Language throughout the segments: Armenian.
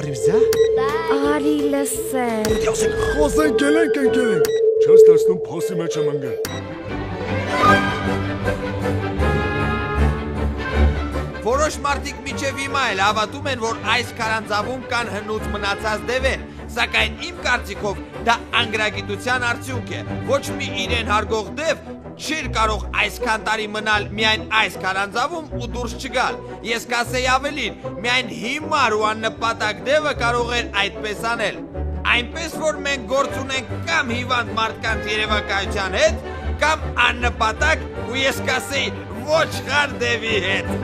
Արիվզա։ Արի լսեմ։ Խոսենք գելենք ընկերենք։ Չես տեսնում փոսի մեջ եմ ընկել։ Որոշ մարդիկ միջև հիմա էլ հավատում են, որ այս քարանձավում կան հնուց մնացած դևեր, սակայն իմ կարծիքով դա անգրագիտության արդյունք է։ Ոչ մի իրեն հարգող դև չէր կարող այսքան տարի մնալ միայն այս քարանձավում ու դուրս չգալ։ Ես կասեի ավելին, միայն հիմար ու աննպատակ դևը կարող էր այդպես անել։ Այնպես որ մենք գործ ունենք կամ հիվանդ մարդկանց երևակայության հետ, կամ աննպատակ ու ես կասեի ոչխար դևի հետ։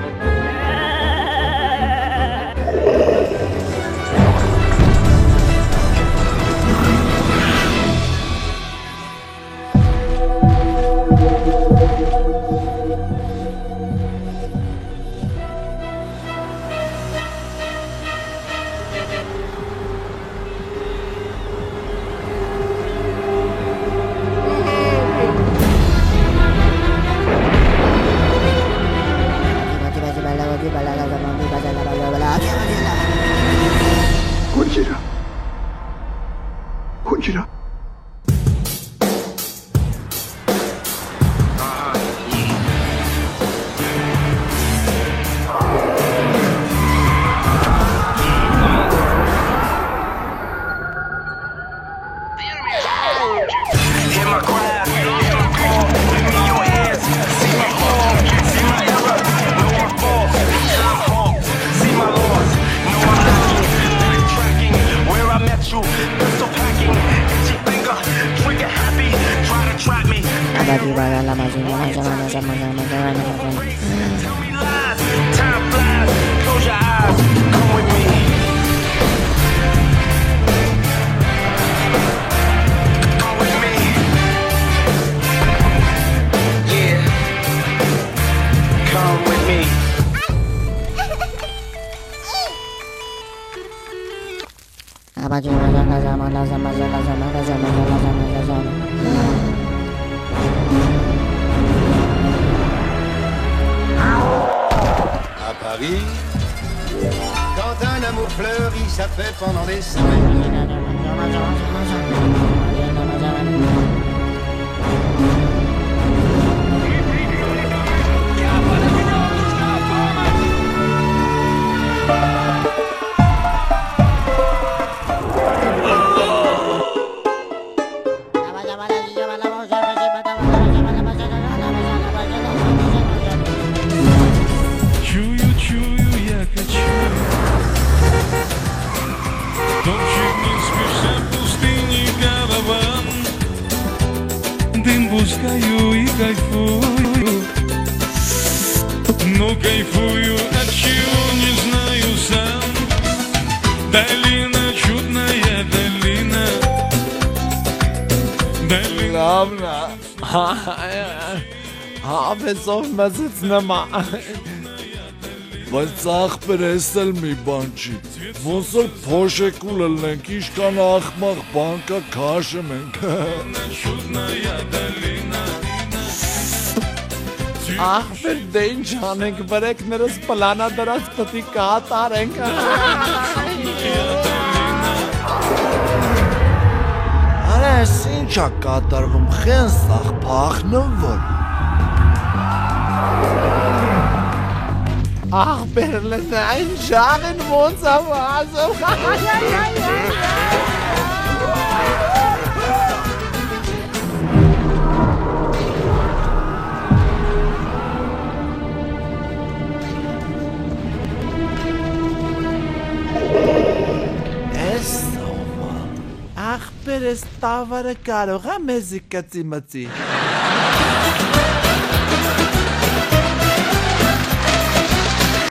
Քունջիրա։ À Paris, quand un amour fleurit, ça fait pendant des semaines. Пускаю и кайфую, но кайфую от чего не знаю сам. Долина, чудная долина, долина. Ладно, հավեսով մեզից նմա Բայց աղբեր ես էլ մի բան չի Ոնց որ փոշեկուլ ելնենք Իշկան աղմաղ բանկա քաշը մենք Աղբեր դե ինչ անենք վրեքներս պլանա դրած պտի կատարենք Արես ինչա կատարվում խեն սաղ պախնում որ Աղբեր լսը այն ժաղեն ոնց ավազով Աղբեր ես տավարը կարող է մեզի կծի մծի